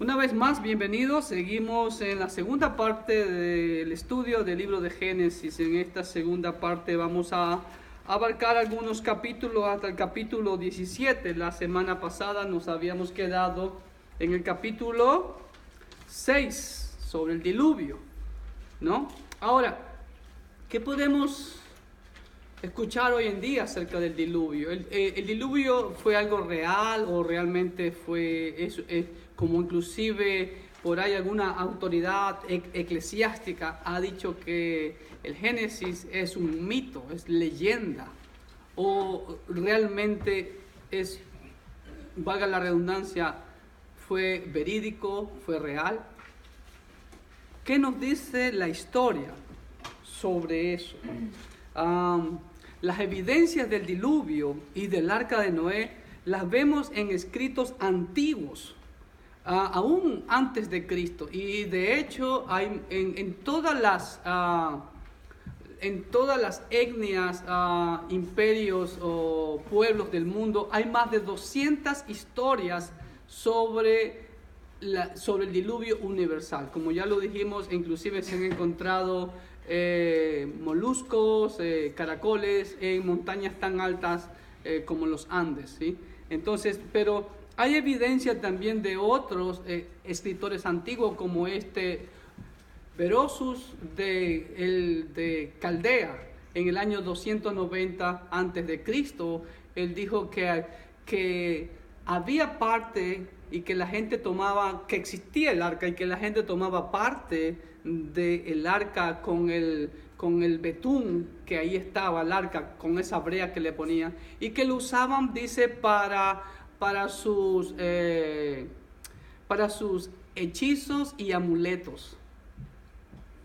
Una vez más, bienvenidos. Seguimos en la segunda parte del estudio del libro de Génesis. En esta segunda parte vamos a abarcar algunos capítulos hasta el capítulo 17. La semana pasada nos habíamos quedado en el capítulo 6 sobre el diluvio, ¿no? Ahora, ¿qué podemos escuchar hoy en día acerca del diluvio? ¿El diluvio fue algo real o realmente fue como inclusive por ahí alguna autoridad eclesiástica ha dicho que el Génesis es un mito, es leyenda? ¿O realmente es, valga la redundancia, fue verídico, fue real? ¿Qué nos dice la historia sobre eso? Las evidencias del diluvio y del arca de Noé las vemos en escritos antiguos, aún antes de Cristo. Y de hecho hay en todas las etnias, imperios o pueblos del mundo, hay más de 200 historias sobre el diluvio universal. Como ya lo dijimos, inclusive se han encontrado moluscos, caracoles en montañas tan altas como los Andes, ¿sí? Entonces, pero hay evidencia también de otros escritores antiguos como Berosus de Caldea en el año 290 antes de Cristo. Él dijo que había parte y que la gente tomaba, que existía el arca y que la gente tomaba parte del arca con el betún que ahí estaba, el arca, con esa brea que le ponían, y que lo usaban, dice, para sus hechizos y amuletos,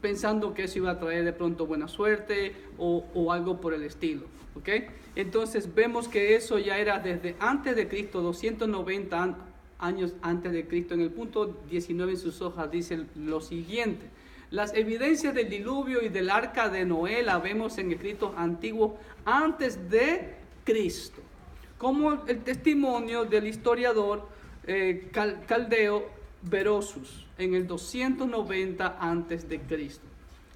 pensando que eso iba a traer de pronto buena suerte o algo por el estilo, ¿ok? Entonces vemos que eso ya era desde antes de Cristo, 290 años antes de Cristo. En el punto 19 en sus hojas dice lo siguiente: las evidencias del diluvio y del arca de Noé la vemos en escritos antiguos antes de Cristo, como el testimonio del historiador caldeo Berosus en el 290 antes de Cristo.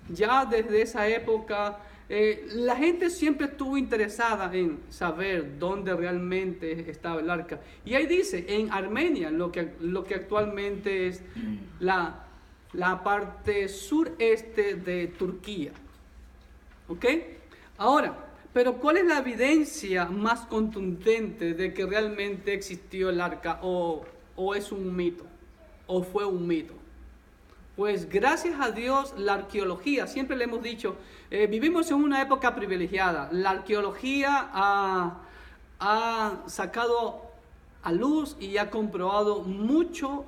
Ya desde esa época la gente siempre estuvo interesada en saber dónde realmente estaba el arca. Y ahí dice, en Armenia, lo que actualmente es la parte sureste de Turquía. ¿Ok? Ahora, pero ¿cuál es la evidencia más contundente de que realmente existió el arca o es un mito o fue un mito? Pues gracias a Dios la arqueología, siempre le hemos dicho, vivimos en una época privilegiada. La arqueología ha sacado a luz y ha comprobado mucho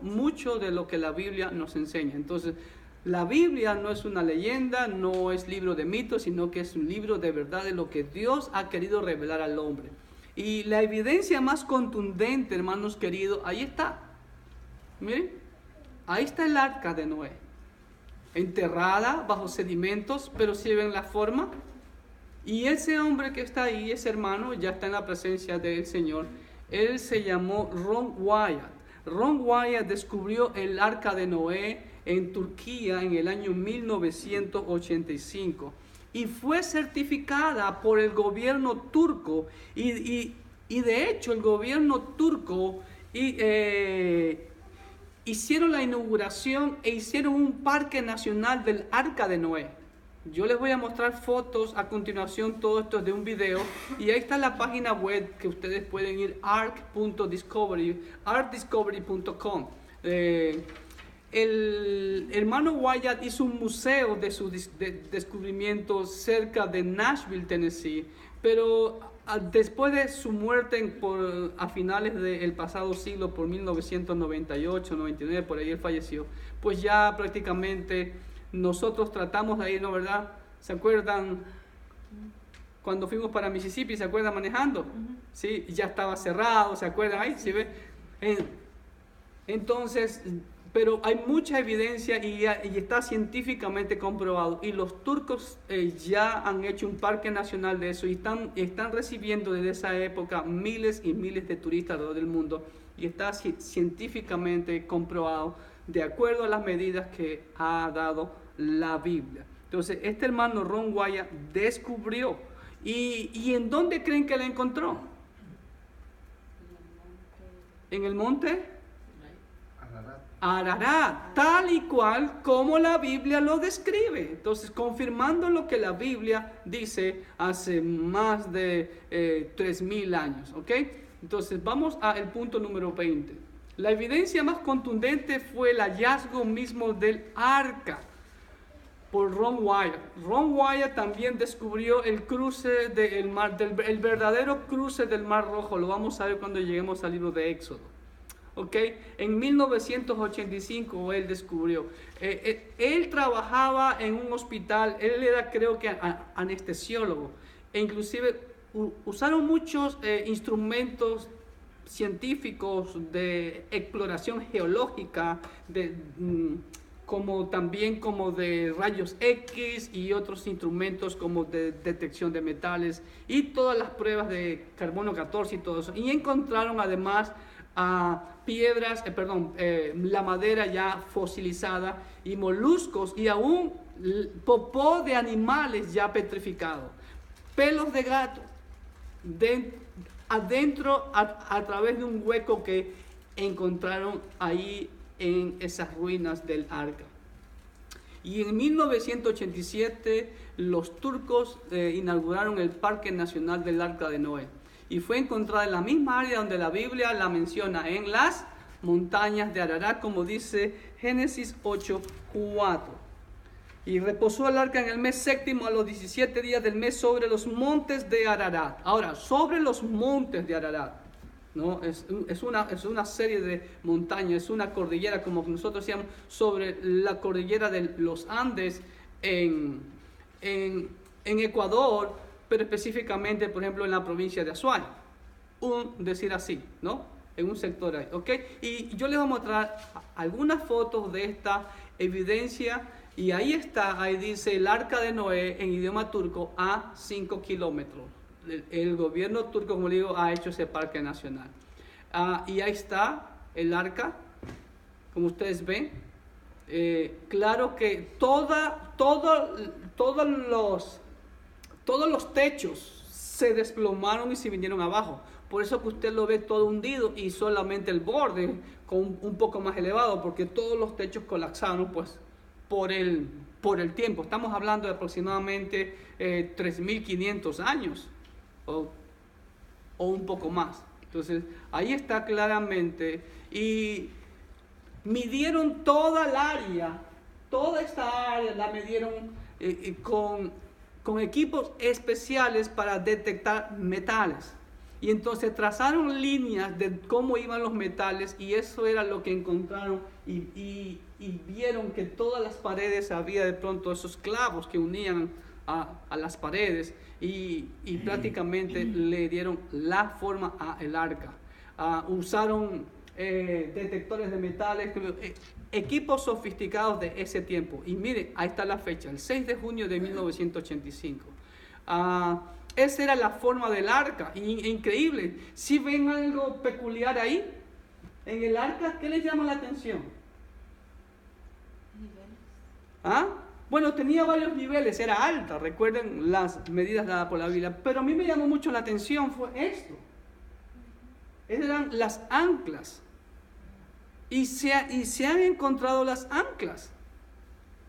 de lo que la Biblia nos enseña. Entonces, la Biblia no es una leyenda, no es libro de mitos, sino que es un libro de verdad de lo que Dios ha querido revelar al hombre. Y la evidencia más contundente, hermanos queridos, ahí está. Miren, ahí está el arca de Noé, enterrada bajo sedimentos, pero si ven la forma. Y ese hombre que está ahí, ese hermano, ya está en la presencia del Señor. Él se llamó Ron Wyatt. Ron Wyatt descubrió el arca de Noé en Turquía en el año 1985 y fue certificada por el gobierno turco y de hecho el gobierno turco hicieron la inauguración e hicieron un parque nacional del arca de Noé. Yo les voy a mostrar fotos a continuación, todo esto es de un video, y ahí está la página web que ustedes pueden ir, arcdiscovery.com. El hermano Wyatt hizo un museo de sus descubrimientos cerca de Nashville, Tennessee, pero después de su muerte a finales del pasado siglo, por 1998, 99, por ahí él falleció, pues ya prácticamente nosotros tratamos de ir, ¿no, verdad? ¿Se acuerdan cuando fuimos para Mississippi? ¿Se acuerdan manejando? Sí, ya estaba cerrado, ¿se acuerdan? Ahí, ¿sí ve? Entonces, pero hay mucha evidencia y está científicamente comprobado. Y los turcos ya han hecho un parque nacional de eso y están recibiendo desde esa época miles y miles de turistas alrededor del mundo y está científicamente comprobado de acuerdo a las medidas que ha dado la Biblia. Entonces, este hermano Ron Wyatt descubrió. ¿Y en dónde creen que la encontró? ¿En el monte? Ararat, tal y cual como la Biblia lo describe. Entonces, confirmando lo que la Biblia dice hace más de 3,000 años, ¿ok? Entonces, vamos al punto número 20. La evidencia más contundente fue el hallazgo mismo del arca por Ron Wyatt. Ron Wyatt también descubrió el cruce del mar, el verdadero cruce del Mar Rojo. Lo vamos a ver cuando lleguemos al libro de Éxodo. Okay. En 1985 él descubrió. Él trabajaba en un hospital, él era creo que anestesiólogo, e inclusive usaron muchos instrumentos científicos de exploración geológica, como también como de rayos X y otros instrumentos como de detección de metales y todas las pruebas de carbono 14 y todo eso. Y encontraron además piedras, la madera ya fosilizada y moluscos y aún popó de animales ya petrificados, pelos de gato adentro a través de un hueco que encontraron ahí en esas ruinas del arca. Y en 1987 los turcos inauguraron el Parque Nacional del Arca de Noé. Y fue encontrada en la misma área donde la Biblia la menciona, en las montañas de Ararat, como dice Génesis 8:4. Y reposó el arca en el mes séptimo a los 17 días del mes sobre los montes de Ararat. Ahora, sobre los montes de Ararat, ¿no? Es una serie de montañas, es una cordillera, como nosotros decíamos, sobre la cordillera de los Andes en Ecuador, pero específicamente, por ejemplo, en la provincia de Azuay, decir así, ¿no? En un sector ahí, ¿ok? Y yo les voy a mostrar algunas fotos de esta evidencia, y ahí está, ahí dice el arca de Noé en idioma turco a 5 kilómetros. El gobierno turco, como le digo, ha hecho ese parque nacional. Y ahí está el arca, como ustedes ven. Claro que todos los techos se desplomaron y se vinieron abajo. Por eso que usted lo ve todo hundido y solamente el borde con un poco más elevado, porque todos los techos colapsaron pues por el tiempo. Estamos hablando de aproximadamente 3,500 años o un poco más. Entonces ahí está claramente, y midieron toda el área, toda esta área la midieron con equipos especiales para detectar metales. Y entonces trazaron líneas de cómo iban los metales, y eso era lo que encontraron, y vieron que todas las paredes había de pronto esos clavos que unían a las paredes, y prácticamente le dieron la forma al arca. Usaron detectores de metales, equipos sofisticados de ese tiempo. Y mire, ahí está la fecha, el 6 de junio de 1985. Esa era la forma del arca, increíble. Si ven algo peculiar ahí, en el arca, ¿qué les llama la atención? Bueno, tenía varios niveles, era alta, recuerden las medidas dadas por la Biblia, pero a mí me llamó mucho la atención fue esto. Eran las anclas, y se han encontrado las anclas.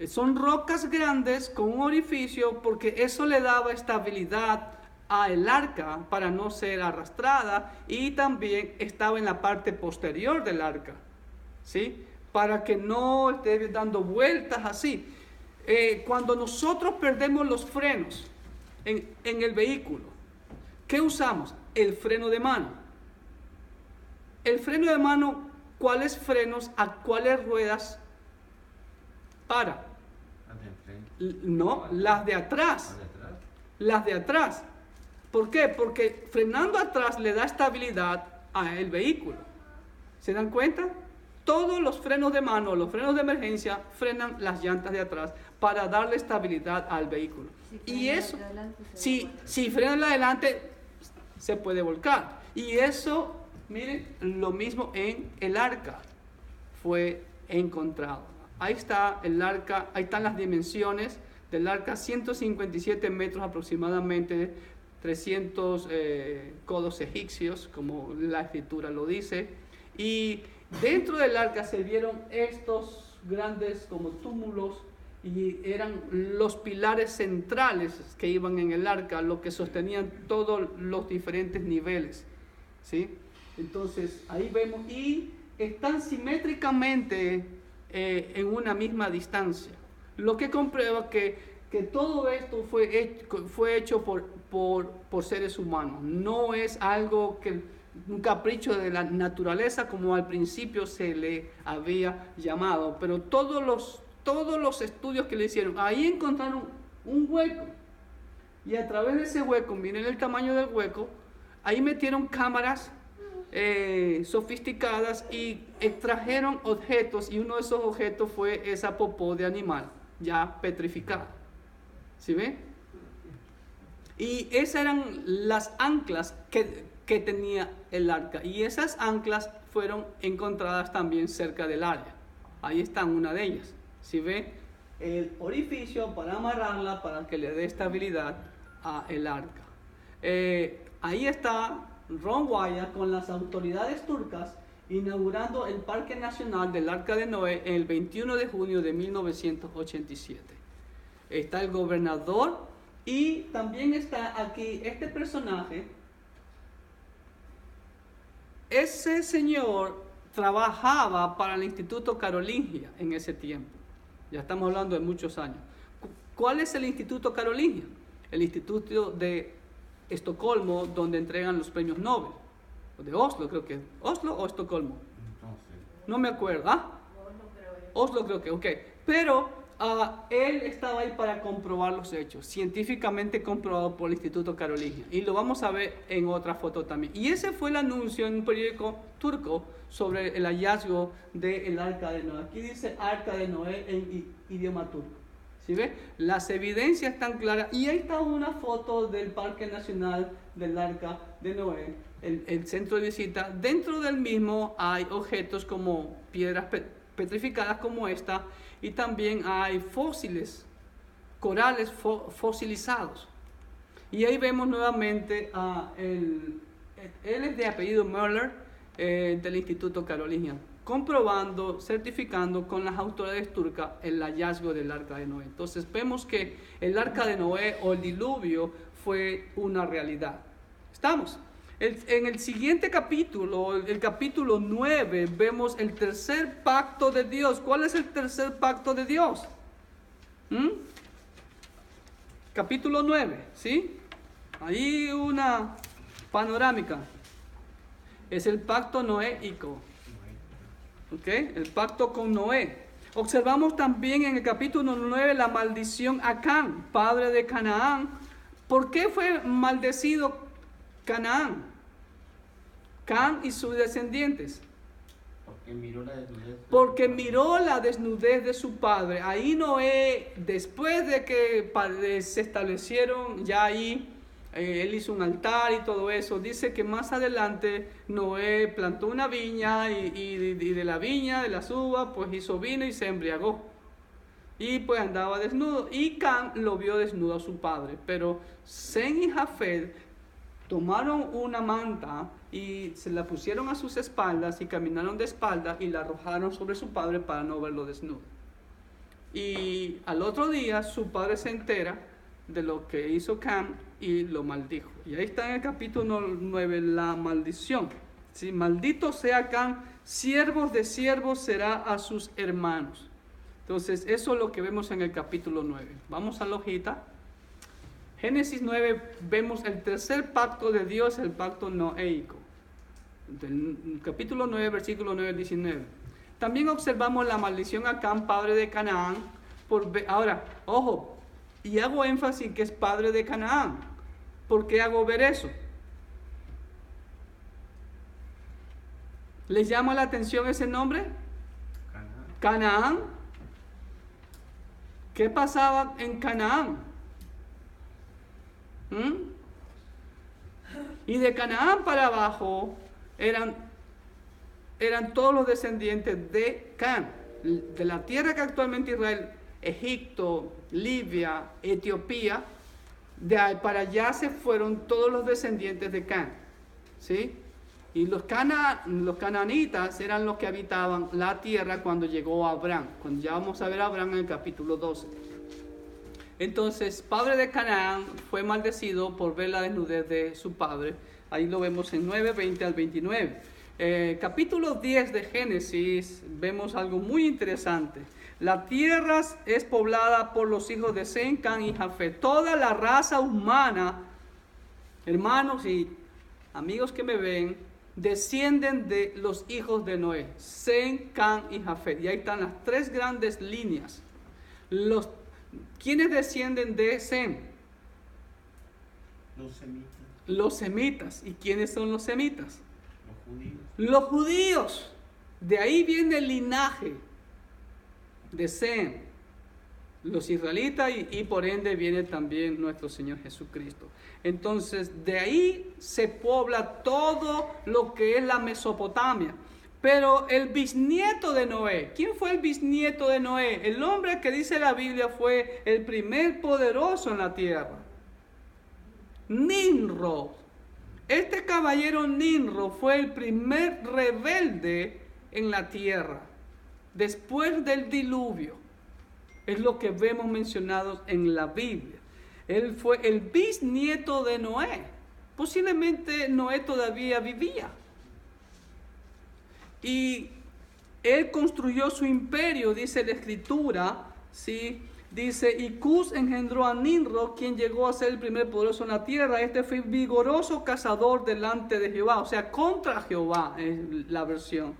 Son rocas grandes con un orificio, porque eso le daba estabilidad al arca para no ser arrastrada, y también estaba en la parte posterior del arca, ¿sí? Para que no esté dando vueltas así. Cuando nosotros perdemos los frenos en el vehículo, ¿qué usamos? El freno de mano. El freno de mano, ¿cuáles frenos a cuáles ruedas para? No, las de atrás. Las de atrás. ¿Por qué? Porque frenando atrás le da estabilidad al vehículo. ¿Se dan cuenta? Todos los frenos de mano, los frenos de emergencia, frenan las llantas de atrás para darle estabilidad al vehículo. Y eso, si frenan la de adelante, se puede volcar. Y eso Miren, lo mismo en el arca fue encontrado. Ahí está el arca, ahí están las dimensiones del arca, 157 metros aproximadamente, 300 codos egipcios, como la escritura lo dice. Y dentro del arca se vieron estos grandes como túmulos, y eran los pilares centrales que iban en el arca, lo que sostenían todos los diferentes niveles, ¿sí? Entonces ahí vemos, y están simétricamente en una misma distancia, lo que comprueba que todo esto fue hecho por seres humanos. No es algo un capricho de la naturaleza, como al principio se le había llamado, pero todos los estudios que le hicieron, ahí encontraron un hueco, y a través de ese hueco, miren el tamaño del hueco, ahí metieron cámaras sofisticadas y extrajeron objetos, y uno de esos objetos fue esa popó de animal ya petrificada. ¿Sí ven? Y esas eran las anclas que tenía el arca, y esas anclas fueron encontradas también cerca del área. Ahí están una de ellas. ¿Sí ven? El orificio para amarrarla, para que le dé estabilidad a el arca. Ahí está Ron Wyatt con las autoridades turcas inaugurando el Parque Nacional del Arca de Noé el 21 de junio de 1987. Está el gobernador, y también está aquí este personaje. Ese señor trabajaba para el Instituto Carolingia en ese tiempo. Ya estamos hablando de muchos años. ¿Cuál es el Instituto Carolingia? El Instituto de Estocolmo, donde entregan los premios Nobel. De Oslo, creo que. ¿Oslo o Estocolmo? No me acuerdo. ¿Ah? Oslo creo que, ok. Pero él estaba ahí para comprobar los hechos, científicamente comprobado por el Instituto Carolingia. Y lo vamos a ver en otra foto también. Y ese fue el anuncio en un periódico turco sobre el hallazgo del Arca de Noé. Aquí dice Arca de Noé en idioma turco. ¿Sí ve? Las evidencias están claras. Y ahí está una foto del Parque Nacional del Arca de Noé, el centro de visita. Dentro del mismo hay objetos como piedras petrificadas como esta, y también hay fósiles, corales fosilizados. Y ahí vemos nuevamente él es de apellido Möller, del Instituto Carolingia, comprobando, certificando con las autoridades turcas el hallazgo del Arca de Noé. Entonces vemos que el Arca de Noé o el diluvio fue una realidad. ¿Estamos? En el siguiente capítulo, el capítulo 9, vemos el tercer pacto de Dios. ¿Cuál es el tercer pacto de Dios? Capítulo 9, ¿sí? Ahí una panorámica. Es el pacto noéico. ¿Ok? El pacto con Noé. Observamos también en el capítulo 9 la maldición a Cam, padre de Canaán. ¿Por qué fue maldecido Canaán? Cam y sus descendientes. Porque miró la desnudez de su padre. Ahí Noé, después de que se establecieron ya ahí, él hizo un altar y todo eso. Dice que más adelante Noé plantó una viña y de la viña, de las uvas, pues hizo vino y se embriagó. Y pues andaba desnudo. Y Cam lo vio desnudo a su padre. Pero Sem y Jafet tomaron una manta y se la pusieron a sus espaldas y caminaron de espaldas y la arrojaron sobre su padre para no verlo desnudo. Y al otro día su padre se entera de lo que hizo Cam y lo maldijo. Y ahí está en el capítulo 9 la maldición. ¿Sí? Maldito sea Cam, siervos de siervos será a sus hermanos. Entonces eso es lo que vemos en el capítulo 9. Vamos a la hojita. Génesis 9 vemos el tercer pacto de Dios, el pacto noéico. Del capítulo 9, versículo 9 al 19. También observamos la maldición a Cam, padre de Canaán. Ahora, ojo, y hago énfasis que es padre de Canaán. ¿Por qué hago ver eso? ¿Les llama la atención ese nombre? Canaán. ¿Qué pasaba en Canaán? Y de Canaán para abajo eran todos los descendientes de Cam, de la tierra que actualmente Israel, Egipto, Libia, Etiopía, de ahí para allá se fueron todos los descendientes de Cam, ¿sí? Y los cananitas eran los que habitaban la tierra cuando llegó Abraham, cuando ya vamos a ver a Abraham en el capítulo 12. Entonces, padre de Canaán fue maldecido por ver la desnudez de su padre. Ahí lo vemos en 9, 20 al 29. Capítulo 10 de Génesis, vemos algo muy interesante. La tierra es poblada por los hijos de Sem, Cam y Jafet. Toda la raza humana, hermanos y amigos que me ven, descienden de los hijos de Noé, Sem, Cam y Jafet. Y ahí están las tres grandes líneas. ¿Quiénes descienden de Sem? Los semitas. Los semitas. ¿Y quiénes son los semitas? Los judíos. Los judíos. De ahí viene el linaje de Sem, los israelitas, y por ende viene también nuestro Señor Jesucristo. Entonces de ahí se pobla todo lo que es la Mesopotamia. Pero el bisnieto de Noé, ¿quién fue el bisnieto de Noé? El hombre que dice la Biblia fue el primer poderoso en la tierra, Nimrod. Este caballero Nimrod fue el primer rebelde en la tierra después del diluvio. Es lo que vemos mencionado en la Biblia. Él fue el bisnieto de Noé. Posiblemente Noé todavía vivía. Y él construyó su imperio, dice la Escritura, ¿sí? Dice, y Cus engendró a Nimrod, quien llegó a ser el primer poderoso en la tierra. Este fue vigoroso cazador delante de Jehová, o sea, contra Jehová es la versión.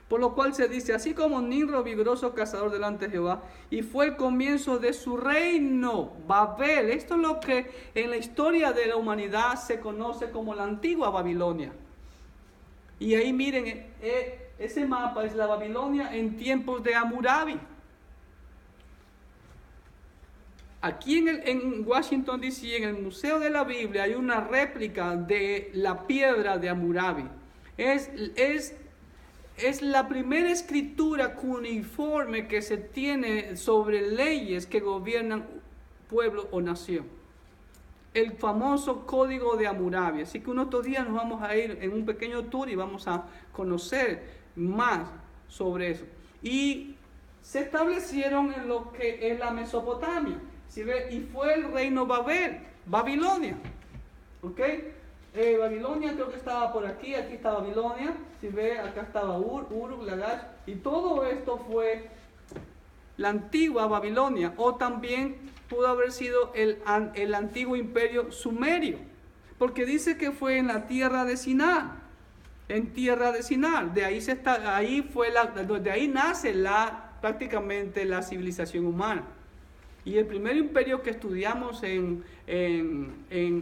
Por lo cual se dice, así como Nimrod, vigoroso cazador delante de Jehová, y fue el comienzo de su reino, Babel. Esto es lo que en la historia de la humanidad se conoce como la antigua Babilonia. Y ahí miren, ese mapa es la Babilonia en tiempos de Hammurabi. Aquí en Washington, D.C., en el Museo de la Biblia, hay una réplica de la piedra de Hammurabi. Es la primera escritura cuneiforme que se tiene sobre leyes que gobiernan pueblo o nación. El famoso Código de Hammurabi. Así que unos otros días nos vamos a ir en un pequeño tour y vamos a conocer más sobre eso. Y se establecieron en lo que es la Mesopotamia. ¿Sí ve? Y fue el reino Babilonia. ¿Ok? Babilonia creo que estaba por aquí está Babilonia, si ve, acá estaba Uruk, Lagash, y todo esto fue la antigua Babilonia, o también pudo haber sido el antiguo imperio sumerio, porque dice que fue en la tierra de Sinar, de ahí nace prácticamente la civilización humana. Y el primer imperio que estudiamos en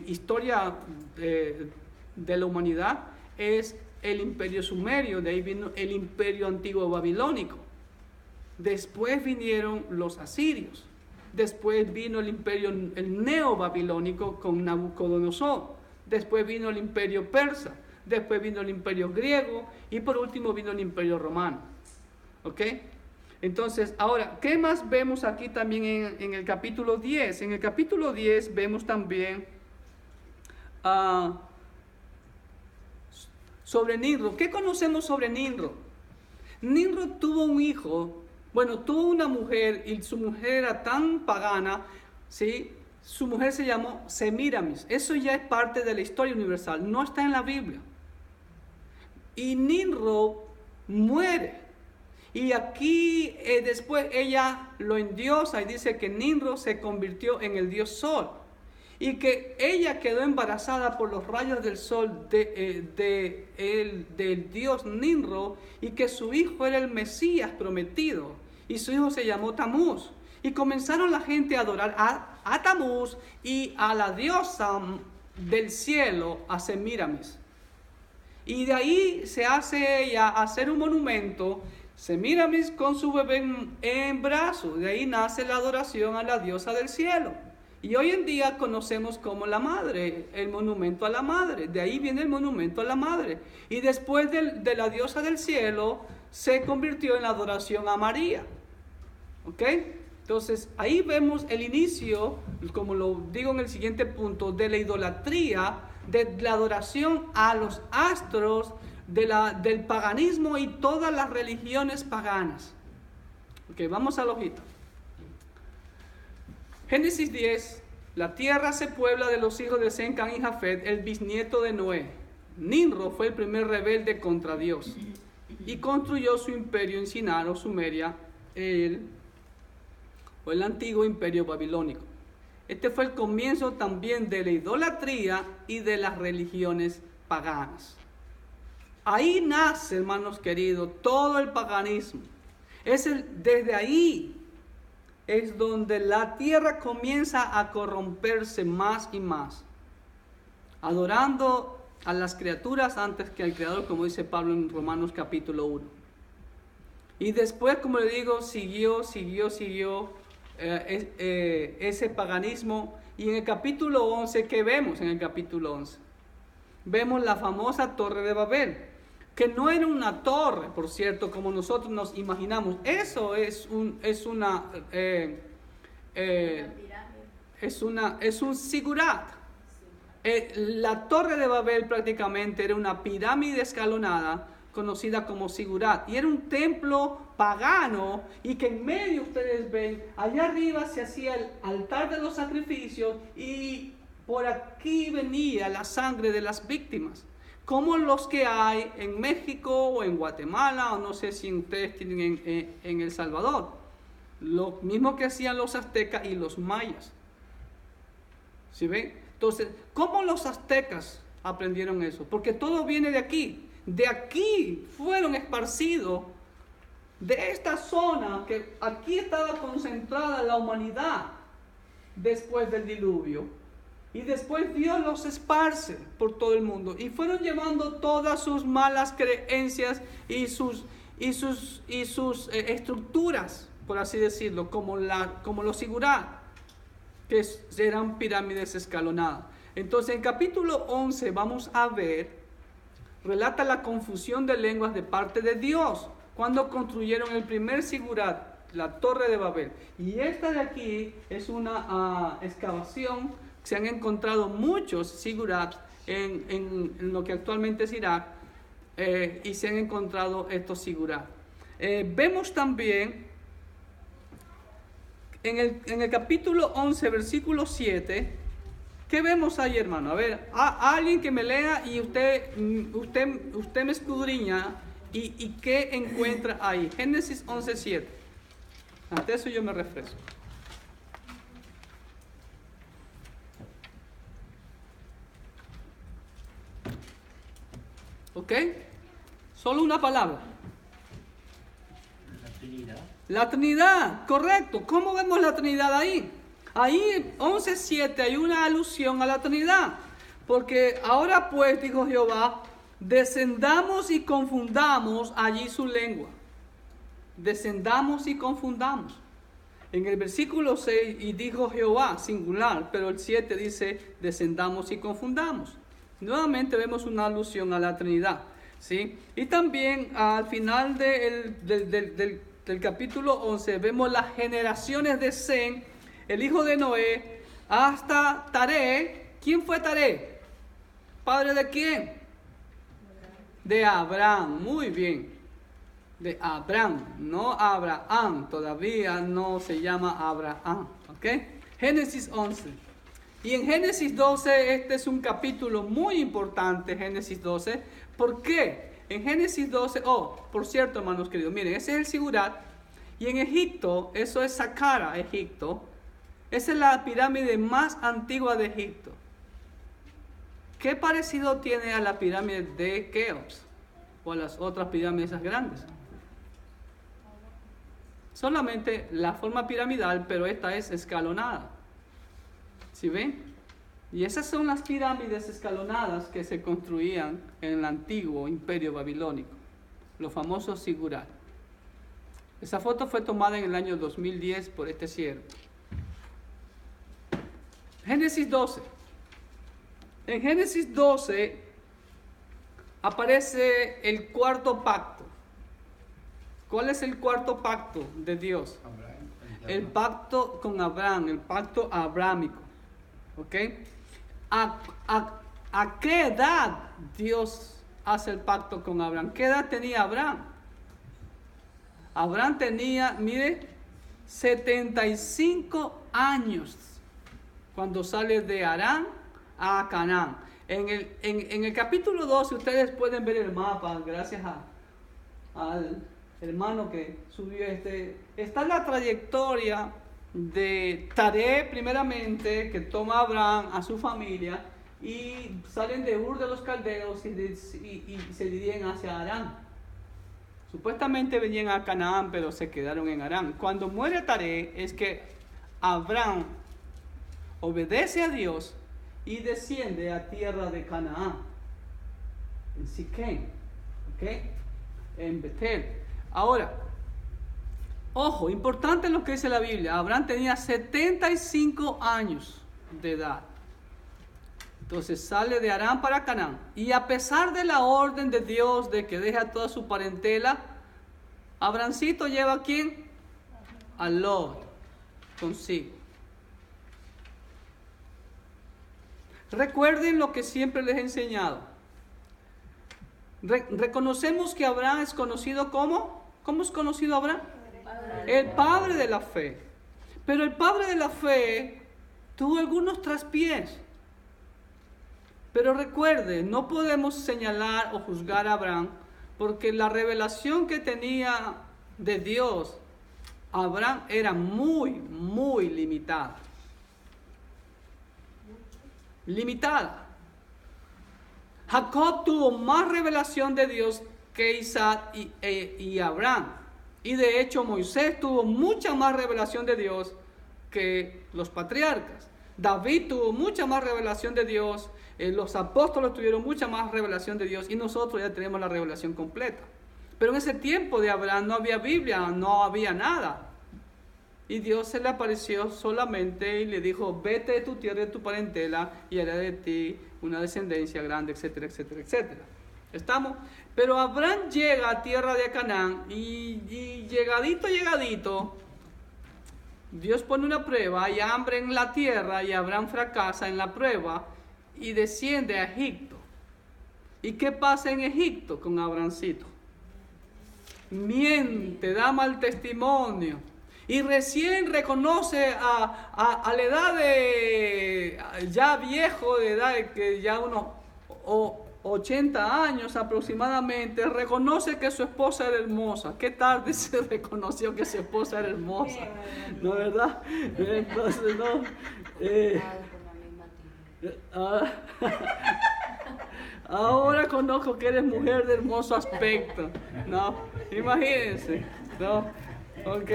historia de la humanidad es el imperio sumerio. De ahí vino el imperio antiguo babilónico. Después vinieron los asirios. Después vino el neobabilónico con Nabucodonosor. Después vino el imperio persa. Después vino el imperio griego. Y por último vino el imperio romano. ¿Ok? Entonces, ahora, ¿qué más vemos aquí también en el capítulo 10? En el capítulo 10 vemos también sobre Nimrod. ¿Qué conocemos sobre Nimrod? Nimrod tuvo un hijo, tuvo una mujer, y su mujer era tan pagana, ¿sí? Su mujer se llamó Semiramis. Eso ya es parte de la historia universal, no está en la Biblia. Y Nimrod muere. Y aquí después ella lo endiosa y dice que Nimrod se convirtió en el dios Sol. Y que ella quedó embarazada por los rayos del sol del dios Nimrod. Y que su hijo era el Mesías prometido. Y su hijo se llamó Tamuz. Y comenzaron la gente a adorar a Tamuz y a la diosa del cielo, a Semiramis. Y de ahí se hace ella hacer un monumento, Semiramis con su bebé en brazos. De ahí nace la adoración a la diosa del cielo. Y hoy en día conocemos como la madre, el monumento a la madre. De ahí viene el monumento a la madre. Y después de la diosa del cielo, se convirtió en la adoración a María. ¿Ok? Entonces, ahí vemos el inicio, como lo digo en el siguiente punto, de la idolatría, de la adoración a los astros, del paganismo y todas las religiones paganas. Ok, vamos al ojito. Génesis 10, la tierra se puebla de los hijos de Sem, Cam y Jafet, el bisnieto de Noé. Nimrod fue el primer rebelde contra Dios y construyó su imperio en Sinar o Sumeria, el antiguo imperio babilónico. Este fue el comienzo también de la idolatría y de las religiones paganas. Ahí nace, hermanos queridos, todo el paganismo. Desde ahí es donde la tierra comienza a corromperse más y más, adorando a las criaturas antes que al Creador, como dice Pablo en Romanos capítulo 1. Y después, como le digo, siguió ese paganismo. Y en el capítulo 11, ¿qué vemos en el capítulo 11? Vemos la famosa Torre de Babel, que no era una torre, por cierto, como nosotros nos imaginamos. Eso es un sigurat. La Torre de Babel prácticamente era una pirámide escalonada conocida como sigurat, y era un templo pagano, y que en medio ustedes ven, allá arriba se hacía el altar de los sacrificios, y por aquí venía la sangre de las víctimas, como los que hay en México o en Guatemala, o no sé si ustedes tienen en El Salvador, lo mismo que hacían los aztecas y los mayas. ¿Sí ven? Entonces, ¿cómo los aztecas aprendieron eso? Porque todo viene de aquí. De aquí fueron esparcidos, de esta zona, que aquí estaba concentrada la humanidad después del diluvio. Y después Dios los esparce por todo el mundo. Y fueron llevando todas sus malas creencias y sus estructuras, por así decirlo, como los sigurat, que eran pirámides escalonadas. Entonces, en capítulo 11 vamos a ver, relata la confusión de lenguas de parte de Dios cuando construyeron el primer sigurat, la Torre de Babel. Y esta de aquí es una excavación. Se han encontrado muchos sigurats en lo que actualmente es Irak, y se han encontrado estos sigurats. Vemos también en el capítulo 11, versículo 7, ¿qué vemos ahí, hermano? A ver, alguien que me lea y usted me escudriña y ¿qué encuentra ahí? Génesis 11, 7. Ante eso yo me refresco. ¿Ok? Solo una palabra. La Trinidad. La Trinidad, correcto. ¿Cómo vemos la Trinidad ahí? Ahí, 11:7, hay una alusión a la Trinidad. Porque ahora pues, dijo Jehová, descendamos y confundamos allí su lengua. Descendamos y confundamos. En el versículo 6, y dijo Jehová, singular, pero el 7 dice, descendamos y confundamos. Nuevamente vemos una alusión a la Trinidad, ¿sí? Y también al final del capítulo 11 vemos las generaciones de Sem, el hijo de Noé, hasta Taré. ¿Quién fue Taré? ¿Padre de quién? De Abraham, muy bien. De Abraham, no Abraham, todavía no se llama Abraham, ¿ok? Génesis 11. Y en Génesis 12, este es un capítulo muy importante, Génesis 12. ¿Por qué? En Génesis 12, por cierto, hermanos queridos, miren, ese es el sigurat. Y en Egipto, eso es Saqqara, Egipto. Esa es la pirámide más antigua de Egipto. ¿Qué parecido tiene a la pirámide de Keops o a las otras pirámides grandes? Solamente la forma piramidal, pero esta es escalonada. ¿Sí ven? Y esas son las pirámides escalonadas que se construían en el antiguo imperio babilónico, los famosos sigurat. Esa foto fue tomada en el año 2010 por este siervo. Génesis 12. En Génesis 12 aparece el cuarto pacto. ¿Cuál es el cuarto pacto de Dios? El pacto con Abraham, el pacto abrámico. ¿Ok? ¿A qué edad Dios hace el pacto con Abraham? ¿Qué edad tenía Abraham? Abraham tenía, mire, 75 años cuando sale de Harán a Canaán. En el capítulo 12 ustedes pueden ver el mapa, gracias al hermano que subió está la trayectoria de Taré primeramente, que toma a Abraham, a su familia, y salen de Ur de los Caldeos y se dirigen hacia Harán. Supuestamente venían a Canaán, pero se quedaron en Harán. Cuando muere Taré es que Abraham obedece a Dios y desciende a tierra de Canaán, en Siquem, ¿okay? En Betel. Ahora, ojo, importante lo que dice la Biblia. Abraham tenía 75 años de edad. Entonces sale de Harán para Canaán. Y a pesar de la orden de Dios de que deje a toda su parentela, Abrahamcito lleva ¿a quién? A Lot consigo. Recuerden lo que siempre les he enseñado. Reconocemos que Abraham es conocido como... ¿Cómo es conocido Abraham? El padre de la fe. Pero el padre de la fe tuvo algunos traspiés. Pero recuerde, no podemos señalar o juzgar a Abraham porque la revelación que tenía de Dios, Abraham era muy, muy limitada. Limitada. Jacob tuvo más revelación de Dios que Isaac y Abraham. Y de hecho Moisés tuvo mucha más revelación de Dios que los patriarcas. David tuvo mucha más revelación de Dios. Los apóstoles tuvieron mucha más revelación de Dios. Y nosotros ya tenemos la revelación completa. Pero en ese tiempo de Abraham no había Biblia, no había nada. Y Dios se le apareció solamente y le dijo: vete de tu tierra, de tu parentela, y haré de ti una descendencia grande, etcétera, etcétera, etcétera. ¿Estamos? Pero Abraham llega a tierra de Canaán y llegadito, Dios pone una prueba, hay hambre en la tierra y Abraham fracasa en la prueba y desciende a Egipto. ¿Y qué pasa en Egipto con Abrahamcito? Miente, da mal testimonio. Y recién reconoce a la edad de ya viejo, de edad de que ya unos 80 años aproximadamente, reconoce que su esposa era hermosa. Qué tarde se reconoció que su esposa era hermosa, ¿no, verdad? Entonces, no. Ahora conozco que eres mujer de hermoso aspecto, ¿no? Imagínense, ¿no? Ok,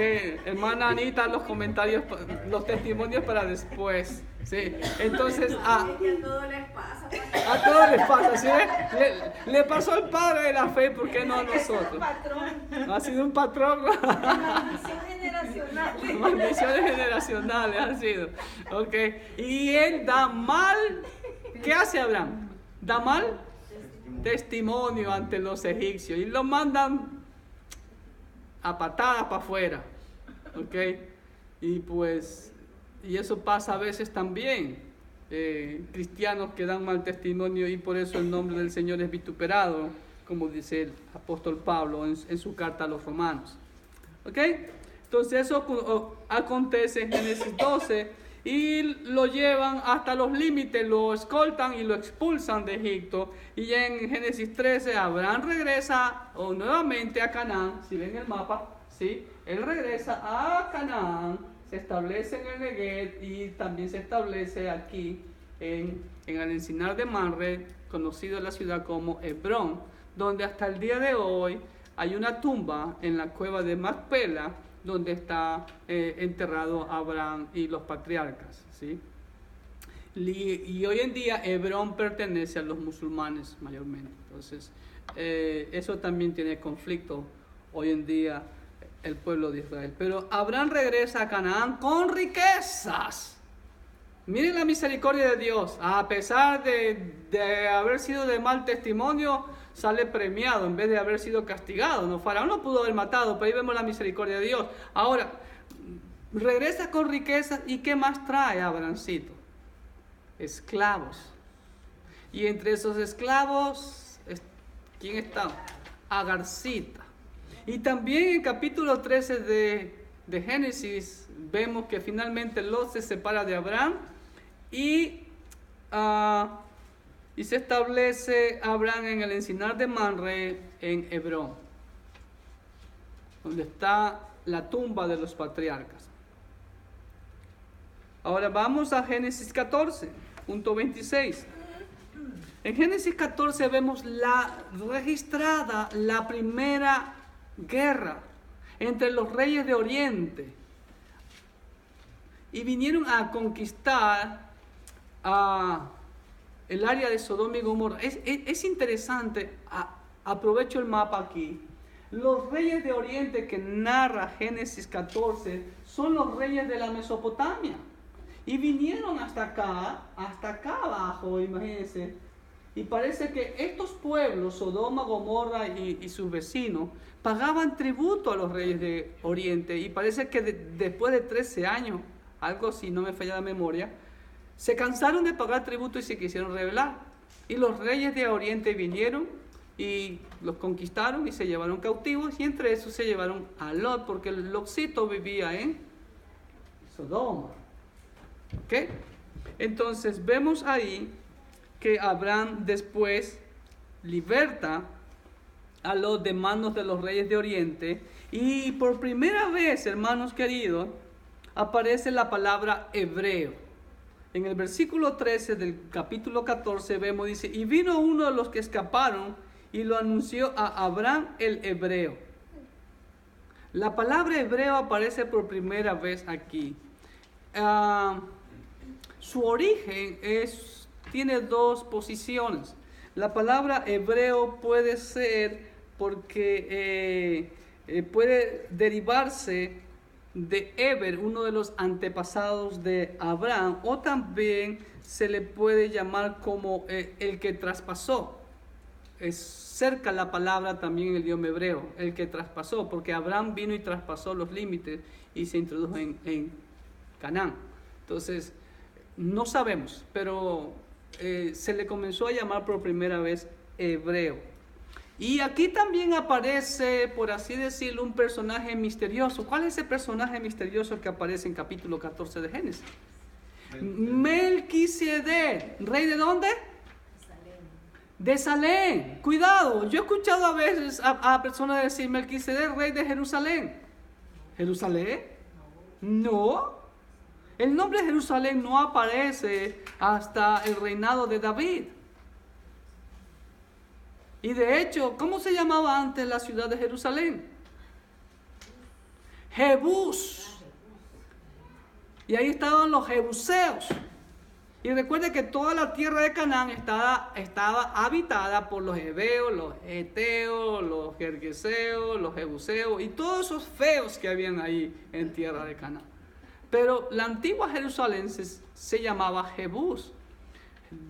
hermana Anita, los comentarios, los testimonios para después. Sí, entonces a todos les pasa. A todos les pasa, ¿sí? Le pasó al padre de la fe, ¿por qué no a nosotros? Ha sido un patrón. Maldición generacional. Maldiciones generacionales han sido. Ok, y él da mal. ¿Qué hace Abraham? Da mal testimonio ante los egipcios y lo mandan a patadas para afuera. Ok, y pues, y eso pasa a veces también. Cristianos que dan mal testimonio y por eso el nombre del Señor es vituperado, como dice el apóstol Pablo en su carta a los romanos. ¿Ok? Entonces eso acontece en Génesis 12 y lo llevan hasta los límites, lo escoltan y lo expulsan de Egipto. Y ya en Génesis 13 Abraham regresa nuevamente a Canaán. Si ven el mapa, ¿sí? Él regresa a Canaán, se establece en el Neguev y también se establece aquí en el encinar de Mamre, conocido en la ciudad como Hebrón, donde hasta el día de hoy hay una tumba en la cueva de Macpela, donde está enterrado Abraham y los patriarcas, ¿sí? Y hoy en día Hebrón pertenece a los musulmanes mayormente. Entonces, eso también tiene conflicto hoy en día el pueblo de Israel. Pero Abraham regresa a Canaán con riquezas. Miren la misericordia de Dios. A pesar de haber sido de mal testimonio, sale premiado en vez de haber sido castigado. No, Faraón no pudo haber matado, pero ahí vemos la misericordia de Dios. Ahora, regresa con riquezas. ¿Y qué más trae Abrancito? Esclavos. Y entre esos esclavos, ¿quién está? Agarcita. Y también en capítulo 13 de Génesis vemos que finalmente Lot se separa de Abraham y se establece Abraham en el encinar de Mamre en Hebrón, donde está la tumba de los patriarcas. Ahora vamos a Génesis 14, punto 26. En Génesis 14 vemos registrada la primera guerra entre los reyes de Oriente. Y vinieron a conquistar el área de Sodoma y Gomorra. Es interesante, aprovecho el mapa aquí. Los reyes de Oriente que narra Génesis 14 son los reyes de la Mesopotamia. Y vinieron hasta acá abajo, imagínense. Y parece que estos pueblos, Sodoma, Gomorra y sus vecinos, pagaban tributo a los reyes de Oriente. Y parece que después de 13 años, algo si no me falla la memoria, se cansaron de pagar tributo y se quisieron rebelar. Y los reyes de Oriente vinieron y los conquistaron y se llevaron cautivos. Y entre esos se llevaron a Lot, porque el Lotcito vivía en Sodoma. ¿Ok? Entonces vemos ahí que Abraham después liberta a Lot de manos de los reyes de Oriente. Y por primera vez, hermanos queridos, aparece la palabra hebreo. En el versículo 13 del capítulo 14 vemos, dice, y vino uno de los que escaparon y lo anunció a Abraham el hebreo. La palabra hebreo aparece por primera vez aquí. Su origen tiene dos posiciones. La palabra hebreo puede ser porque puede derivarse de Eber, uno de los antepasados de Abraham, o también se le puede llamar como el que traspasó. Es cerca la palabra también en el idioma hebreo, el que traspasó, porque Abraham vino y traspasó los límites y se introdujo en Canaán. Entonces, no sabemos, pero se le comenzó a llamar por primera vez hebreo. Y aquí también aparece, por así decirlo, un personaje misterioso. ¿Cuál es ese personaje misterioso que aparece en capítulo 14 de Génesis? Melquisedec. ¿Rey de dónde? De Salem. Cuidado, yo he escuchado a veces a personas decir Melquisedec, rey de Jerusalén. ¿Jerusalén? No. El nombre de Jerusalén no aparece hasta el reinado de David. Y de hecho, ¿cómo se llamaba antes la ciudad de Jerusalén? Jebús. Y ahí estaban los jebuseos. Y recuerde que toda la tierra de Canaán estaba habitada por los heveos, los eteos, los gergeseos, los jebuseos y todos esos feos que habían ahí en tierra de Canaán. Pero la antigua Jerusalén se llamaba Jebús.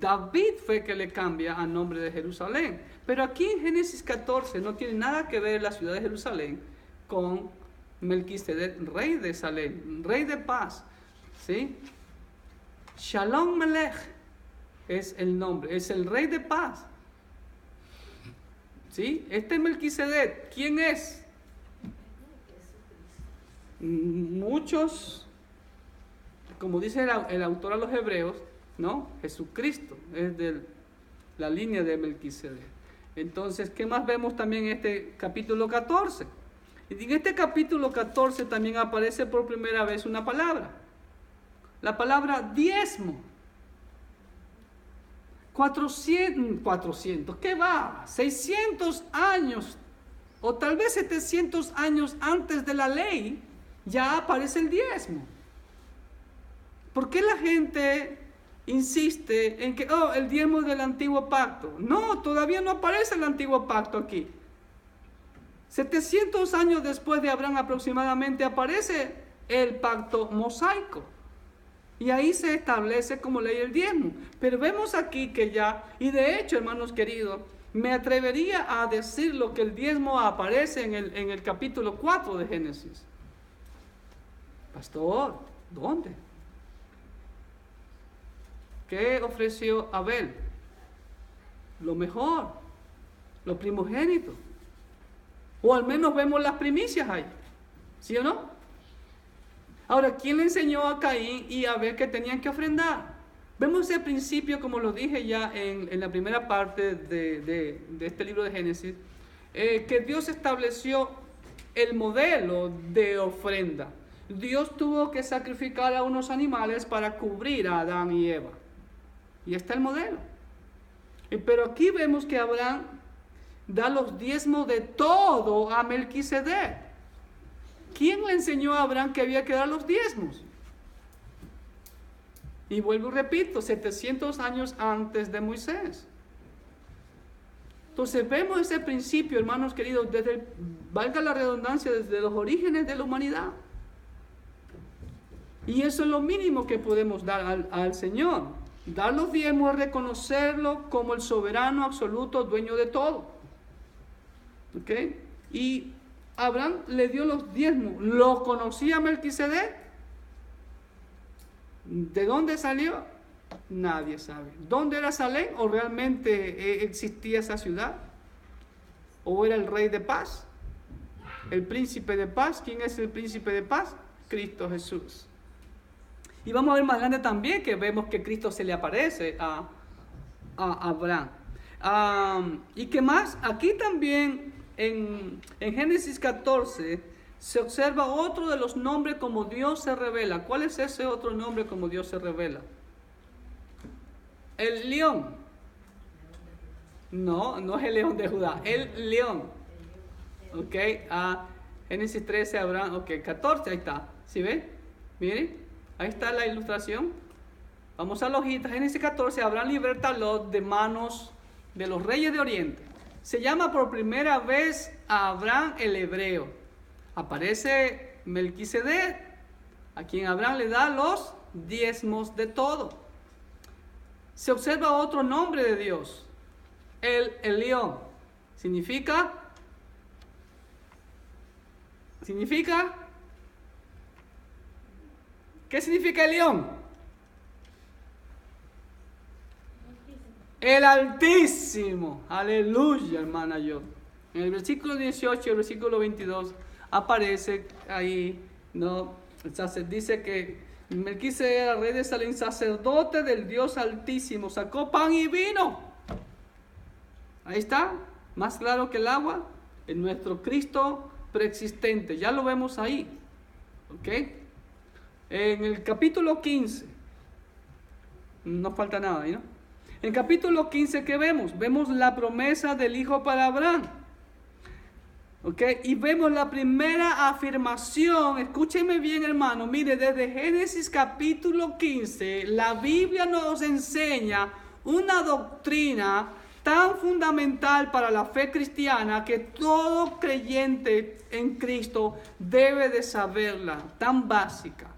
David fue que le cambia a nombre de Jerusalén. Pero aquí en Génesis 14 no tiene nada que ver la ciudad de Jerusalén con Melquisedec, rey de Salem, rey de paz. ¿Sí? Shalom Melech es el nombre, es el rey de paz. ¿Sí? Este Melquisedec, ¿quién es? Muchos, como dice el autor a los hebreos, ¿no? Jesucristo es de la línea de Melquisedec. Entonces, ¿qué más vemos también en este capítulo 14? Y en este capítulo 14 también aparece por primera vez una palabra. La palabra diezmo. 400, ¿qué va? 600 años, o tal vez 700 años antes de la ley, ya aparece el diezmo. ¿Por qué la gente insiste en que el diezmo es del antiguo pacto? No, todavía no aparece el antiguo pacto aquí. 700 años después de Abraham aproximadamente aparece el pacto mosaico. Y ahí se establece como ley el diezmo. Pero vemos aquí que ya, y de hecho, hermanos queridos, me atrevería a decir lo que el diezmo aparece en el capítulo 4 de Génesis. Pastor, ¿dónde? ¿Qué ofreció Abel? Lo mejor, lo primogénito. O al menos vemos las primicias ahí. ¿Sí o no? Ahora, ¿quién le enseñó a Caín y a Abel que tenían que ofrendar? Vemos ese principio, como lo dije ya en la primera parte de este libro de Génesis, que Dios estableció el modelo de ofrenda. Dios tuvo que sacrificar a unos animales para cubrir a Adán y Eva. Y está el modelo. Pero aquí vemos que Abraham da los diezmos de todo a Melquisedec. ¿Quién le enseñó a Abraham que había que dar los diezmos? Y vuelvo y repito, 700 años antes de Moisés. Entonces vemos ese principio, hermanos queridos, valga la redundancia, desde los orígenes de la humanidad. Y eso es lo mínimo que podemos dar al Señor. Dar los diezmos es reconocerlo como el soberano absoluto, dueño de todo. ¿Ok? Y Abraham le dio los diezmos. ¿Lo conocía Melquisedec? ¿De dónde salió? Nadie sabe. ¿Dónde era Salem? ¿O realmente existía esa ciudad? ¿O era el rey de paz? ¿El príncipe de paz? ¿Quién es el príncipe de paz? Cristo Jesús. Y vamos a ver más adelante también que vemos que Cristo se le aparece a Abraham. ¿Y qué más? Aquí también en Génesis 14 se observa otro de los nombres como Dios se revela. ¿Cuál es ese otro nombre como Dios se revela? El león. No, no es el león de Judá, el león. Ok, Génesis 13, Abraham, ok, 14, ahí está. ¿Sí ve? Miren, ahí está la ilustración. Vamos a la hojita. Génesis 14, Abraham liberta a Lot de manos de los reyes de Oriente. Se llama por primera vez a Abraham el hebreo. Aparece Melquisedec, a quien Abraham le da los diezmos de todo. Se observa otro nombre de Dios, el Elión. ¿Significa? ¿Qué significa Elión? El Altísimo. Aleluya, hermana yo. En el versículo 18 y el versículo 22 aparece ahí, ¿no? Dice que Melquisedec era rey de Salem, sacerdote del Dios Altísimo, sacó pan y vino. Ahí está, más claro que el agua, en nuestro Cristo preexistente, ya lo vemos ahí. ¿Ok? En el capítulo 15, no falta nada ahí, ¿no? En el capítulo 15, ¿qué vemos? Vemos la promesa del Hijo para Abraham. ¿Ok? Y vemos la primera afirmación. Escúchenme bien, hermano. Mire, desde Génesis capítulo 15, la Biblia nos enseña una doctrina tan fundamental para la fe cristiana que todo creyente en Cristo debe de saberla, tan básica.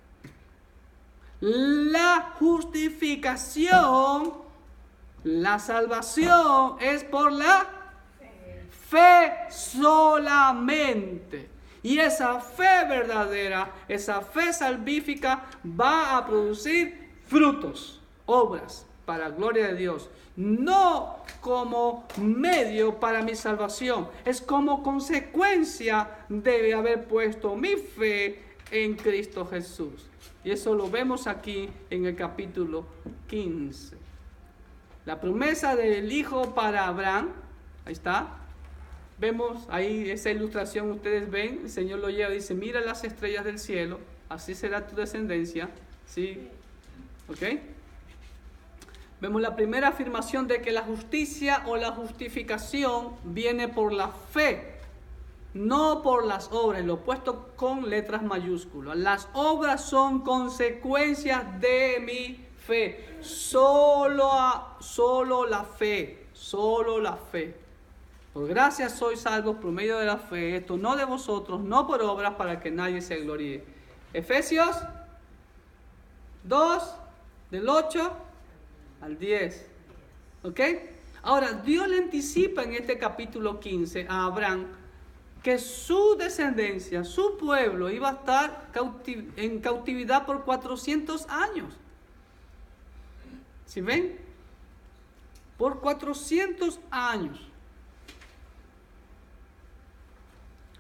La justificación, la salvación es por la fe solamente. Y esa fe verdadera, esa fe salvífica va a producir frutos, obras para la gloria de Dios. No como medio para mi salvación, es como consecuencia de haber puesto mi fe en Cristo Jesús. Y eso lo vemos aquí en el capítulo 15. La promesa del Hijo para Abraham, ahí está. Vemos ahí esa ilustración, ustedes ven, el Señor lo lleva y dice, mira las estrellas del cielo, así será tu descendencia. ¿Sí? ¿Ok? Vemos la primera afirmación de que la justicia o la justificación viene por la fe, no por las obras, lo he puesto con letras mayúsculas. Las obras son consecuencias de mi fe. Solo la fe, solo la fe. Por gracia sois salvos por medio de la fe, esto no de vosotros, no por obras para que nadie se gloríe. Efesios 2, del 8 al 10. ¿Ok? Ahora, Dios le anticipa en este capítulo 15 a Abraham que su descendencia, su pueblo, iba a estar en cautividad por 400 años. ¿Sí ven? Por 400 años.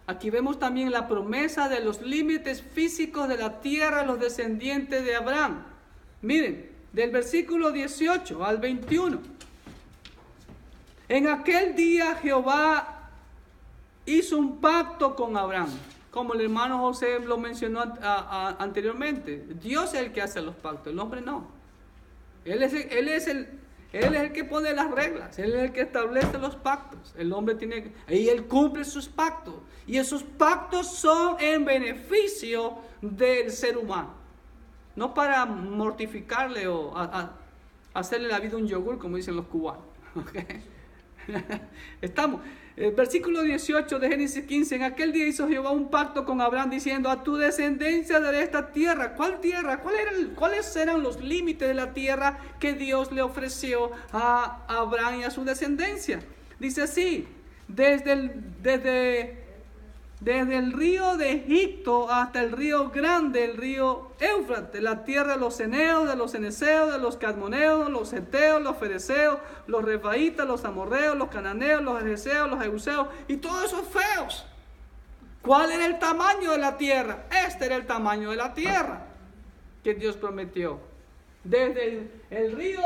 Aquí vemos también la promesa de los límites físicos de la tierra a los descendientes de Abraham. Miren, del versículo 18 al 21. En aquel día Jehová hizo un pacto con Abraham, como el hermano José lo mencionó anteriormente. Dios es el que hace los pactos, el hombre no. Él es el que pone las reglas, Él es el que establece los pactos. El hombre y Él cumple sus pactos. Y esos pactos son en beneficio del ser humano. No para mortificarle o hacerle la vida un yogur, como dicen los cubanos. ¿Okay? Estamos. El versículo 18 de Génesis 15. En aquel día hizo Jehová un pacto con Abraham diciendo: a tu descendencia daré esta tierra. ¿Cuál tierra? ¿Cuáles eran los límites de la tierra que Dios le ofreció a Abraham y a su descendencia? Dice así: desde el río de Egipto hasta el río grande, el río Éufrates, la tierra de los ceneos, de los ceneseos, de los cadmoneos, los heteos, los fereceos, los refaitas, los amorreos, los cananeos, los ejeseos, los jebuseos y todos esos feos. ¿Cuál era el tamaño de la tierra? Este era el tamaño de la tierra que Dios prometió. Desde el río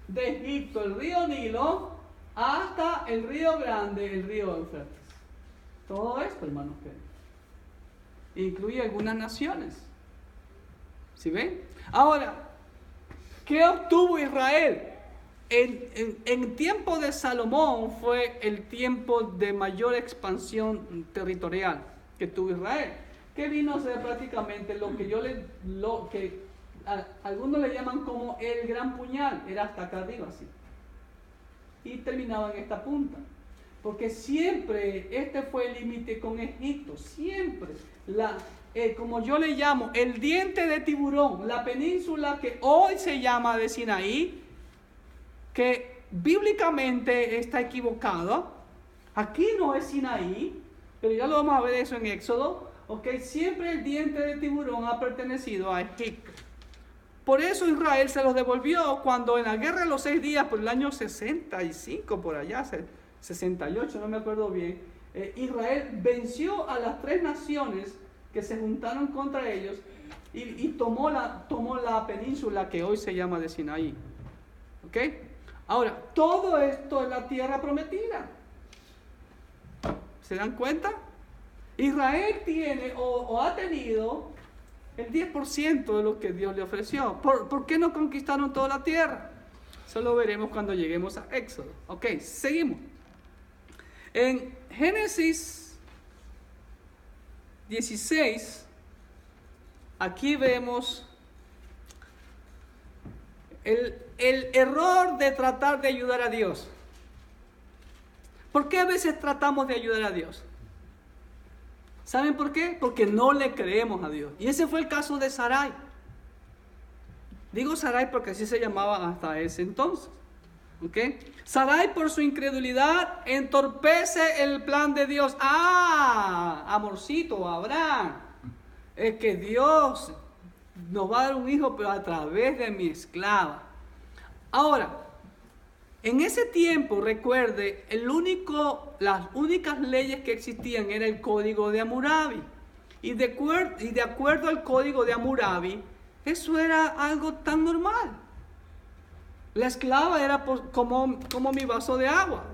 de Egipto, el río Nilo, hasta el río grande, el río Éufrates. Todo esto, hermanos, que incluye algunas naciones. ¿Sí ven? Ahora, ¿qué obtuvo Israel? En tiempo de Salomón fue el tiempo de mayor expansión territorial que tuvo Israel, que vino a ser prácticamente lo que algunos le llaman como el gran puñal, era hasta acá arriba así, y terminaba en esta punta. Porque siempre este fue el límite con Egipto, siempre, como yo le llamo, el diente de tiburón, la península que hoy se llama de Sinaí, que bíblicamente está equivocado. Aquí no es Sinaí, pero ya lo vamos a ver eso en Éxodo. Siempre el diente de tiburón ha pertenecido a Egipto. Por eso Israel se los devolvió cuando en la guerra de los 6 días, por el año 65, por allá, 68, no me acuerdo bien, Israel venció a las 3 naciones que se juntaron contra ellos y tomó la península que hoy se llama de Sinaí. ¿Ok? Ahora, todo esto es la tierra prometida. ¿Se dan cuenta? Israel tiene o ha tenido el 10% de lo que Dios le ofreció. ¿Por qué no conquistaron toda la tierra? Eso lo veremos cuando lleguemos a Éxodo. Ok, seguimos. En Génesis 16, aquí vemos el error de tratar de ayudar a Dios. ¿Por qué a veces tratamos de ayudar a Dios? ¿Saben por qué? Porque no le creemos a Dios. Y ese fue el caso de Sarai. Digo Sarai porque así se llamaba hasta ese entonces. Sarai, por su incredulidad, entorpece el plan de Dios. Amorcito, Abraham, es que Dios nos va a dar un hijo, pero a través de mi esclava. Ahora, en ese tiempo, recuerde, las únicas leyes que existían era el Código de Hammurabi. Y de acuerdo al Código de Hammurabi, eso era algo tan normal. La esclava era como mi vaso de agua.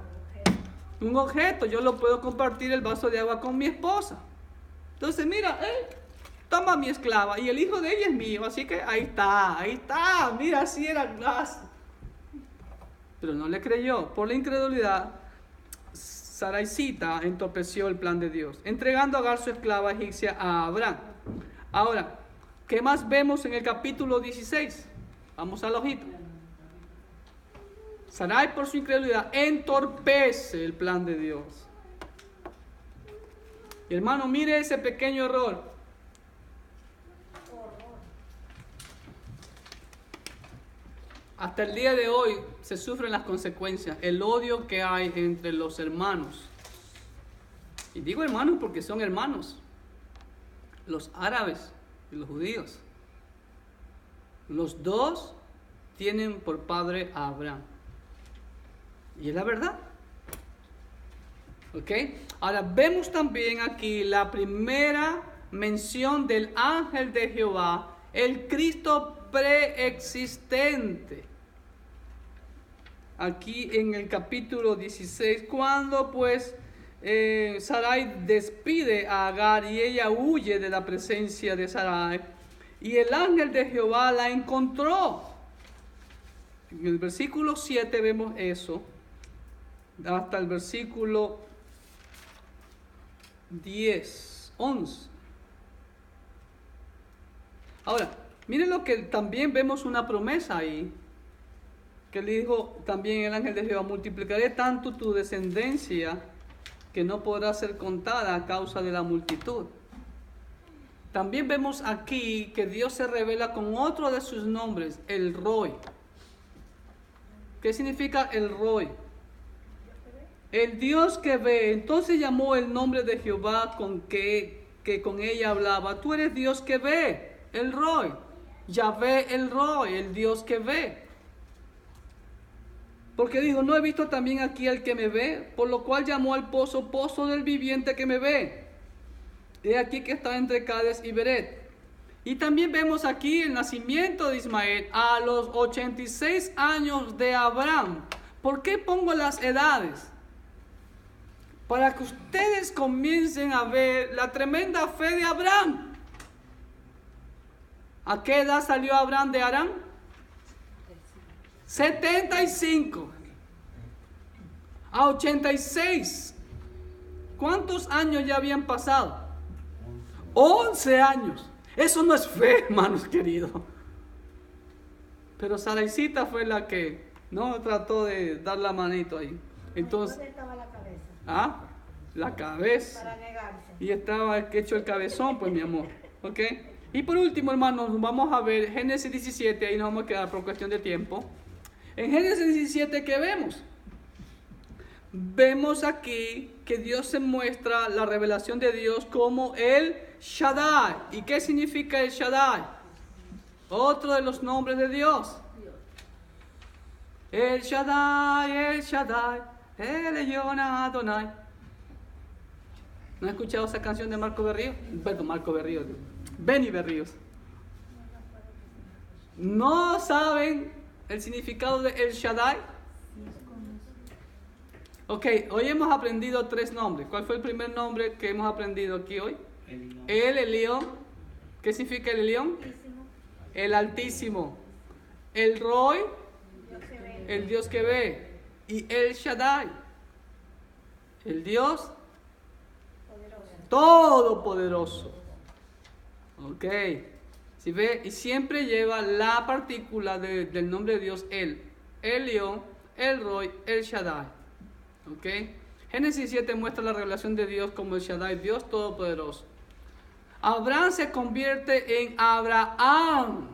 Un objeto, yo lo puedo compartir el vaso de agua con mi esposa. Entonces, mira, toma mi esclava y el hijo de ella es mío, así que ahí está, mira, así era. Pero no le creyó. Por la incredulidad, Saraicita entorpeció el plan de Dios, entregando a Agar su esclava egipcia a Abraham. Ahora, ¿qué más vemos en el capítulo 16? Vamos al ojito. Sarai, por su incredulidad, entorpece el plan de Dios. Y hermano, mire ese pequeño error. Hasta el día de hoy se sufren las consecuencias, el odio que hay entre los hermanos. Y digo hermanos porque son hermanos, los árabes y los judíos. Los dos tienen por padre a Abraham. Y es la verdad. ¿Ok? Ahora vemos también aquí la primera mención del ángel de Jehová, el Cristo preexistente. Aquí en el capítulo 16, cuando pues Sarai despide a Agar y ella huye de la presencia de Sarai. Y el ángel de Jehová la encontró. En el versículo 7 vemos eso. Hasta el versículo 11. Ahora, miren lo que también vemos una promesa ahí. Que le dijo también el ángel de Jehová: multiplicaré tanto tu descendencia que no podrá ser contada a causa de la multitud. También vemos aquí que Dios se revela con otro de sus nombres, el Roi. ¿Qué significa el Roi? El Dios que ve. Entonces llamó el nombre de Jehová que con ella hablaba: tú eres Dios que ve, el Roi. Yahvé el Roi, el Dios que ve. Porque dijo: no he visto también aquí al que me ve, por lo cual llamó al pozo, pozo del viviente que me ve. He aquí que está entre Cades y Beret. Y también vemos aquí el nacimiento de Ismael a los 86 años de Abraham. ¿Por qué pongo las edades? Para que ustedes comiencen a ver la tremenda fe de Abraham. ¿A qué edad salió Abraham de Harán? 75. A 86. ¿Cuántos años ya habían pasado? 11 años. Eso no es fe, hermanos queridos. Pero Saraicita fue la que no trató de dar la manito ahí. Entonces, ¿Dónde estaba la cabeza? ¿ah? La cabeza. Para negarse. Y estaba hecho el cabezón, pues mi amor. ¿Ok? Y por último, hermanos, vamos a ver Génesis 17. Ahí nos vamos a quedar por cuestión de tiempo. En Génesis 17, ¿qué vemos? Vemos aquí que Dios se muestra la revelación de Dios como el Shaddai. ¿Y qué significa el Shaddai? Otro de los nombres de Dios. El Shaddai, el Elyon Adonai. ¿No has escuchado esa canción de Marco Berrío? Perdón, Marco Berrío. Benny Berríos. ¿No saben el significado de el Shaddai? Ok, hoy hemos aprendido 3 nombres. ¿Cuál fue el primer nombre que hemos aprendido aquí hoy? El Elyon. ¿Qué significa el Elyon? El Altísimo. El Roi, el Dios que ve. Y el Shaddai, el Dios Todopoderoso. Ok. Si ve, y siempre lleva la partícula del nombre de Dios, el Elyon, el Roi, el Shaddai. Ok. Génesis 7 muestra la revelación de Dios como el Shaddai, Dios Todopoderoso. Abraham se convierte en Abraham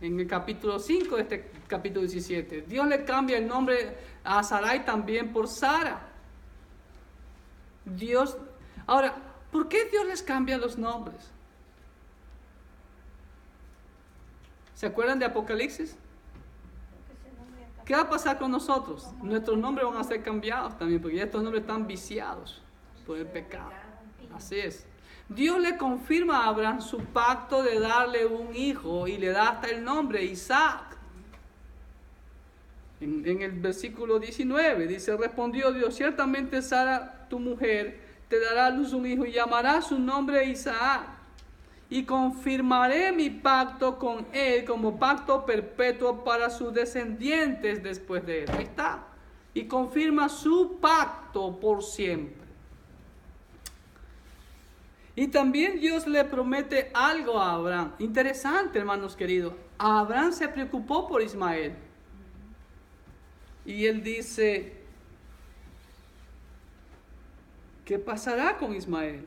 en el capítulo 5 de este capítulo 17. Dios le cambia el nombre a Sarai también por Sara. Dios. Ahora, ¿por qué Dios les cambia los nombres? ¿Se acuerdan de Apocalipsis? ¿Qué va a pasar con nosotros? Nuestros nombres van a ser cambiados también, porque ya estos nombres están viciados por el pecado. Así es. Dios le confirma a Abraham su pacto de darle un hijo y le da hasta el nombre Isaac. En el versículo 19 dice: respondió Dios: ciertamente Sara, tu mujer, te dará a luz un hijo y llamará su nombre Isaac. Y confirmaré mi pacto con él como pacto perpetuo para sus descendientes después de él. Ahí está. Y confirma su pacto por siempre. Y también Dios le promete algo a Abraham. Interesante, hermanos queridos. Abraham se preocupó por Ismael. Y él dice: ¿qué pasará con Ismael?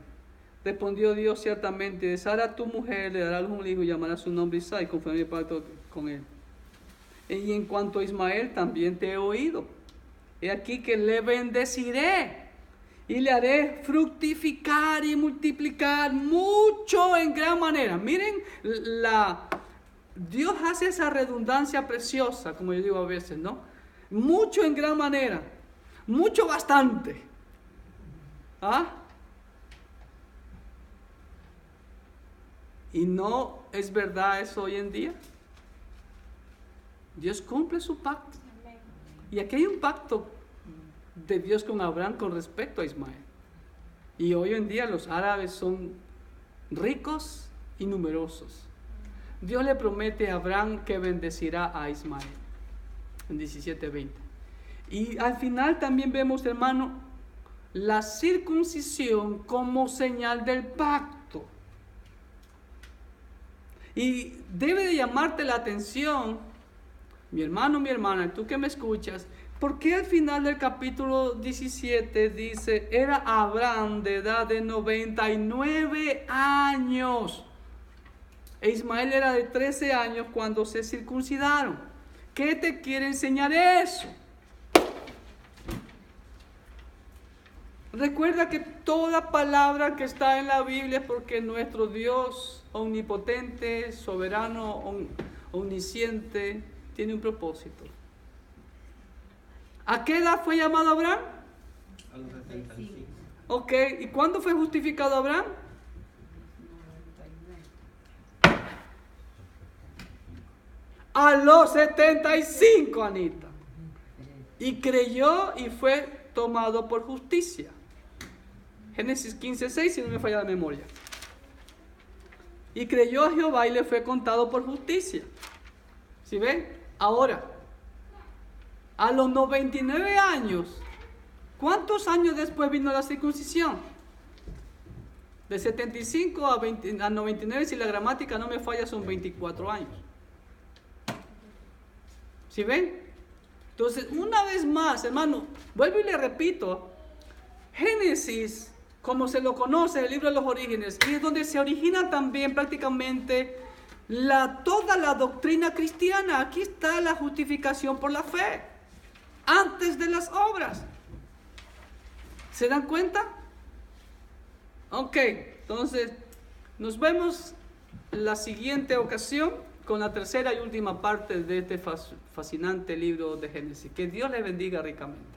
Respondió Dios: ciertamente de Sara tu mujer le dará un hijo y llamará su nombre Isaac, y confirmaré el pacto con él. Y en cuanto a Ismael, también te he oído. He aquí que le bendeciré y le haré fructificar y multiplicar mucho en gran manera. Miren, Dios hace esa redundancia preciosa, como yo digo a veces, ¿no? Mucho en gran manera, mucho bastante. ¿Ah? ¿Y no es verdad eso hoy en día? Dios cumple su pacto. Y aquí hay un pacto de Dios con Abraham con respecto a Ismael. Y hoy en día los árabes son ricos y numerosos. Dios le promete a Abraham que bendecirá a Ismael en 17:20. Y al final también vemos, hermano, la circuncisión como señal del pacto. Y debe de llamarte la atención, mi hermano, mi hermana, tú que me escuchas, ¿por qué al final del capítulo 17 dice, era Abraham de edad de 99 años? E Ismael era de 13 años cuando se circuncidaron. ¿Qué te quiere enseñar eso? Recuerda que toda palabra que está en la Biblia es porque nuestro Dios omnipotente, soberano, omnisciente, tiene un propósito. ¿A qué edad fue llamado Abraham? A los 75. Ok, ¿y cuándo fue justificado Abraham? A los 75, Anita. Y creyó y fue tomado por justicia. Génesis 15:6, si no me falla la memoria. Y creyó a Jehová y le fue contado por justicia. ¿Sí ven? Ahora, a los 99 años, ¿cuántos años después vino la circuncisión? De 75 a 99, si la gramática no me falla, son 24 años. ¿Sí ven? Entonces, una vez más, hermano, vuelvo y le repito, Génesis, como se lo conoce, el libro de los orígenes, y es donde se origina también prácticamente toda la doctrina cristiana. Aquí está la justificación por la fe, antes de las obras. ¿Se dan cuenta? Ok, entonces nos vemos la siguiente ocasión con la tercera y última parte de este fascinante libro de Génesis. Que Dios le bendiga ricamente.